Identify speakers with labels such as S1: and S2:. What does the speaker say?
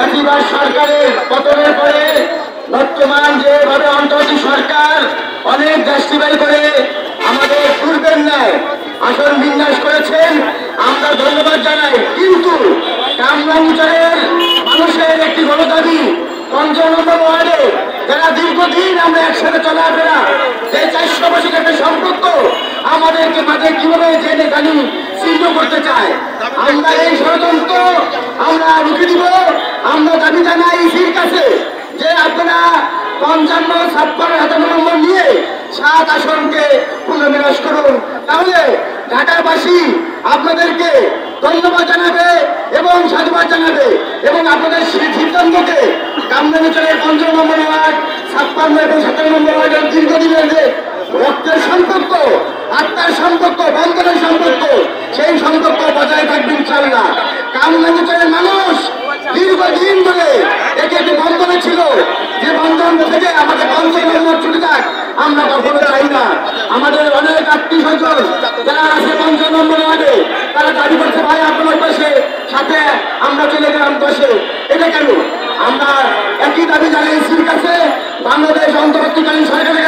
S1: ফ্যাসিবাদ সরকারের পতনের পরে বর্তমান যেভাবে অন্তর্বর্তী সরকার অনেক দেশটিবাই করে আমাদের পূর্বের ন্যায় আসন বিন্যাস করেছেন, আমরা ধন্যবাদ জানাই। কিন্তু কামরাঙ্গীরচরের মানুষের একটি বড় দাবি, ৫৫ নম্বর ওয়ার্ডে যারা দীর্ঘদিন আমরা একসাথে চলাফেরা, যে ৪০০ বছরের একটা সম্পর্ক আমাদেরকে মাঝে কিভাবে জেনে জানি ছিন্ন করতে চায়। আমরা এই ষড়যন্ত্র আমরা রুখে দিব। আমরা দাবি জানাই ইসির কাছে যে আপনারা ৫৫, ৫৬, ৫৭ নম্বর নিয়ে ৭ আসনকে পুনর্বিন্যাস করুন, তাহলে ঢাকাবাসী আপনাদেরকে ধন্যবাদ জানাবে এবং সাধুবাদ জানাবে এবং আপনাদের সিদ্ধান্তকে কামরাঙ্গীরচরের ৫৫ নম্বর ওয়ার্ড, ৫৬ এবং ১৭ নম্বর ওয়ার্ডের দীর্ঘদিনের যে রক্তের সম্পর্ক, আত্মার সম্পর্ক, বন্ধনের সম্পর্ক, সেই সম্পর্ক বজায় থাকবে ইনশাআল্লাহ। কামরাঙ্গীরচরের মানুষ দীর্ঘদিন ধরে একে একটি বন্ধনে ছিল, যে বন্ধন থেকে আমাদের ৫৫ নম্বর ছুটে যাক আমরা কখনো চাই না। আমাদের অনেক আত্মীয় স্বজন যারা আছে ৫৫ নম্বর ওয়ার্ডে, তারা দাবি করছে ভাই আপনার পাশে সাথে আমরা চলে গেলাম পাশে। এটা কেন? আমরা একই দাবি জানাই ইসির কাছে, বাংলাদেশ অন্তর্বর্তীকালীন সরকারের